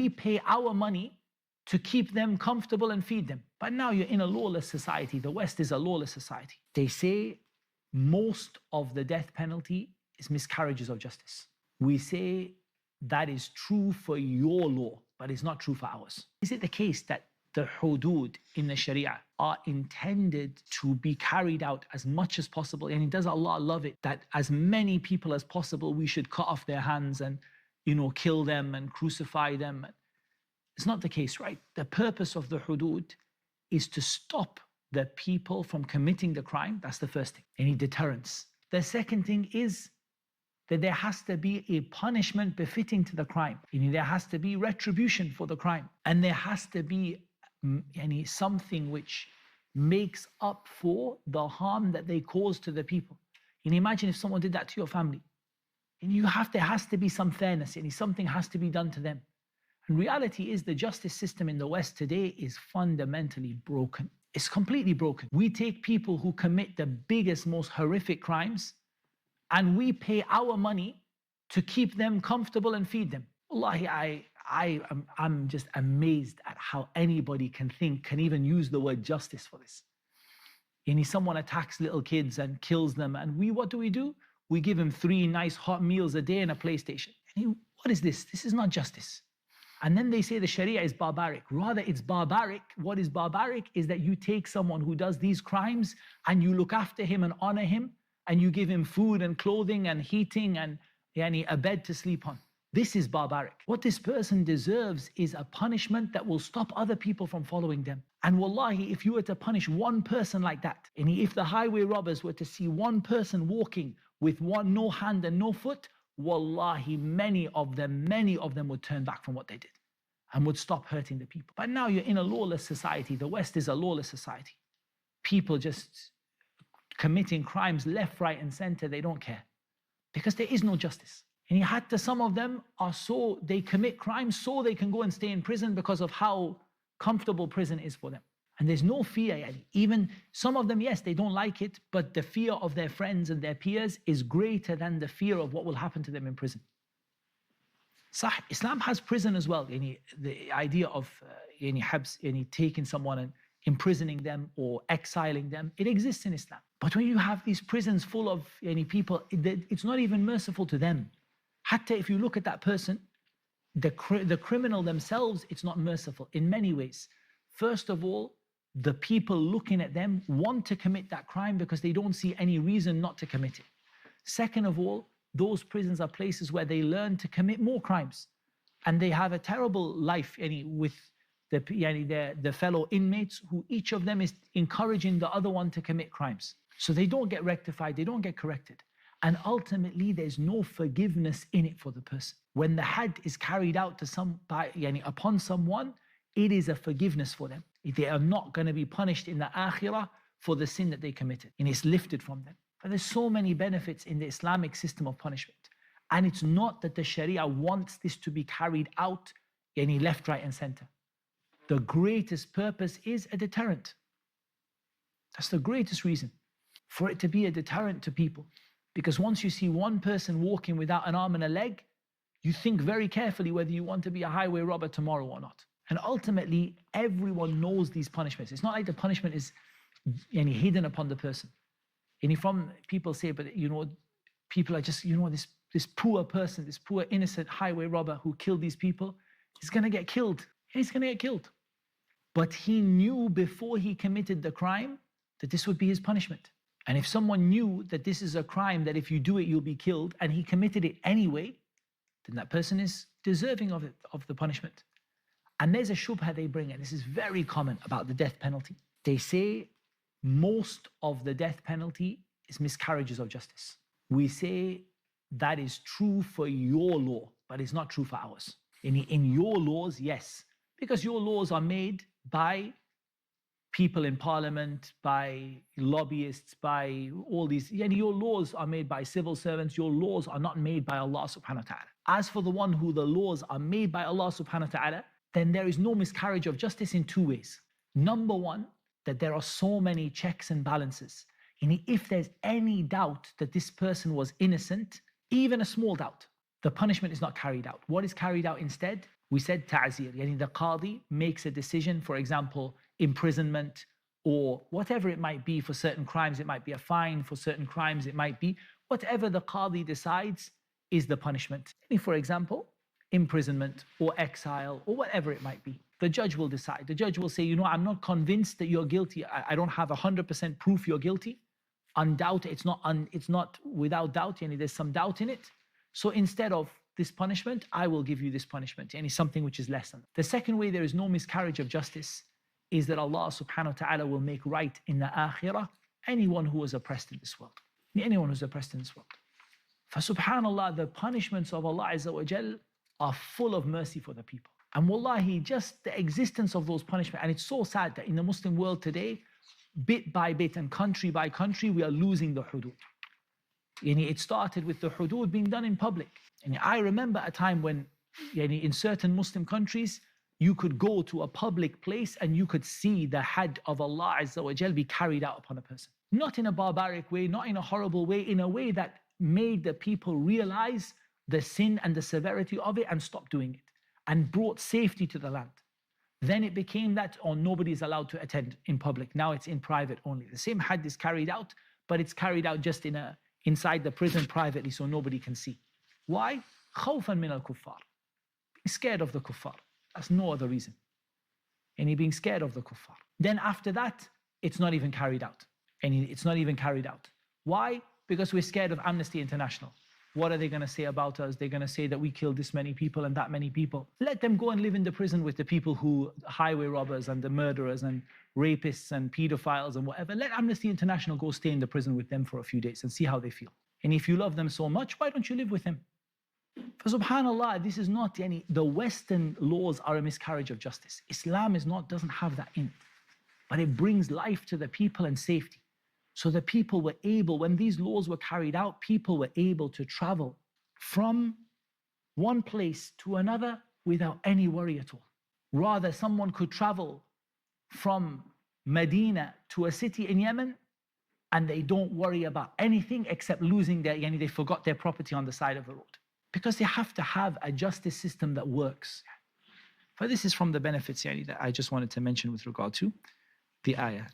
We pay our money to keep them comfortable and feed them. But now you're in a lawless society. The West is a lawless society. They say most of the death penalty is miscarriages of justice. We say that is true for your law, but it's not true for ours. Is it the case that the hudud in the Sharia are intended to be carried out as much as possible? And does Allah love it that as many people as possible we should cut off their hands and, kill them and crucify them? It's not the case, right? The purpose of the hudud is to stop the people from committing the crime. That's the first thing. Any deterrence. The second thing is that there has to be a punishment befitting to the crime. There has to be retribution for the crime. And there has to be something which makes up for the harm that they cause to the people. Imagine if someone did that to your family. There has to be some fairness. Something has to be done to them. And reality is the justice system in the West today is fundamentally broken. It's completely broken. We take people who commit the biggest, most horrific crimes, and we pay our money to keep them comfortable and feed them. Wallahi, I'm just amazed at how anybody can even use the word justice for this. Someone attacks little kids and kills them, and what do? We give him 3 nice hot meals a day and a PlayStation. What is this? This is not justice. And then they say the Sharia is barbaric. Rather, it's barbaric. What is barbaric is that you take someone who does these crimes and you look after him and honor him, and you give him food and clothing and heating and a bed to sleep on. This is barbaric. What this person deserves is a punishment that will stop other people from following them. And wallahi, if you were to punish one person like that, and if the highway robbers were to see one person walking with no hand and no foot, wallahi, many of them would turn back from what they did and would stop hurting the people. But now you're in a lawless society. The West is a lawless society. People just committing crimes left, right, and center. They don't care because there is no justice. And some of them they commit crimes so they can go and stay in prison because of how comfortable prison is for them. And there's no fear. Even some of them, yes, they don't like it, but the fear of their friends and their peers is greater than the fear of what will happen to them in prison. Islam has prison as well. The idea of taking someone and imprisoning them or exiling them, it exists in Islam. But when you have these prisons full of people, it's not even merciful to them. Hatta if you look at that person, the criminal themselves, it's not merciful in many ways. First of all, the people looking at them want to commit that crime because they don't see any reason not to commit it. Second of all, those prisons are places where they learn to commit more crimes. And they have a terrible life with the fellow inmates, who each of them is encouraging the other one to commit crimes. So they don't get rectified, they don't get corrected. And ultimately, there's no forgiveness in it for the person. When the had is carried out upon someone, it is a forgiveness for them. They are not going to be punished in the akhirah for the sin that they committed, and it's lifted from them. But there's so many benefits in the Islamic system of punishment. And it's not that the Sharia wants this to be carried out left, right, and center. The greatest purpose is a deterrent. That's the greatest reason, for it to be a deterrent to people. Because once you see one person walking without an arm and a leg, you think very carefully whether you want to be a highway robber tomorrow or not. And ultimately, everyone knows these punishments. It's not like the punishment is hidden upon the person. From people say, but people are just, this poor person, this poor innocent highway robber who killed these people, he's going to get killed. He's going to get killed. But he knew before he committed the crime that this would be his punishment. And if someone knew that this is a crime, that if you do it, you'll be killed, and he committed it anyway, then that person is deserving of it, of the punishment. And there's a shubha they bring, and this is very common about the death penalty. They say most of the death penalty is miscarriages of justice. We say that is true for your law, but it's not true for ours. In your laws, yes, because your laws are made by people in parliament, by lobbyists, by all these. Your laws are made by civil servants. Your laws are not made by Allah subhanahu wa ta'ala. As for the one who the laws are made by Allah subhanahu wa ta'ala, then there is no miscarriage of justice in 2 ways. Number one, that there are so many checks and balances. If there's any doubt that this person was innocent, even a small doubt, the punishment is not carried out. What is carried out instead? We said ta'zir, yani the qadi makes a decision, for example, imprisonment or whatever it might be. For certain crimes, it might be a fine. For certain crimes, it might be whatever the qadi decides is the punishment. For example, imprisonment or exile or whatever it might be. The judge will decide. The judge will say, you know, I'm not convinced that you're guilty. I don't have 100% proof you're guilty. Undoubted, it's not without doubt, yani there's some doubt in it. So instead of this punishment, I will give you this punishment, yani something which is less than. The second way there is no miscarriage of justice is that Allah subhanahu wa ta'ala will make right in the akhirah anyone who was oppressed in this world. Anyone who's oppressed in this world. For subhanallah, the punishments of Allah Azza wa Jal are full of mercy for the people. And wallahi, just the existence of those punishments, and it's so sad that in the Muslim world today, bit by bit and country by country, we are losing the hudud. It started with the hudud being done in public. And I remember a time when in certain Muslim countries, you could go to a public place and you could see the had of Allah Azza wa Jal be carried out upon a person. Not in a barbaric way, not in a horrible way, in a way that made the people realize the sin and the severity of it and stop doing it, and brought safety to the land. Then it became that, nobody is allowed to attend in public. Now it's in private only. The same had is carried out, but it's carried out just inside the prison privately so nobody can see. Why? خوفا من الكفار. Being scared of the kuffar. That's no other reason. And being scared of the kuffar. Then after that, it's not even carried out. It's not even carried out. Why? Because we're scared of Amnesty International. What are they going to say about us? They're going to say that we killed this many people and that many people. Let them go and live in the prison with the people who, highway robbers and the murderers and rapists and pedophiles and whatever. Let Amnesty International go stay in the prison with them for a few days and see how they feel. And if you love them so much, why don't you live with them? For subhanallah, this is not the Western laws are a miscarriage of justice. Islam doesn't have that in it. But it brings life to the people and safety. So the people were able, when these laws were carried out, people were able to travel from one place to another without any worry at all. Rather, someone could travel from Medina to a city in Yemen and they don't worry about anything except losing they forgot their property on the side of the road. Because they have to have a justice system that works. But this is from the benefits that I just wanted to mention with regard to the ayah.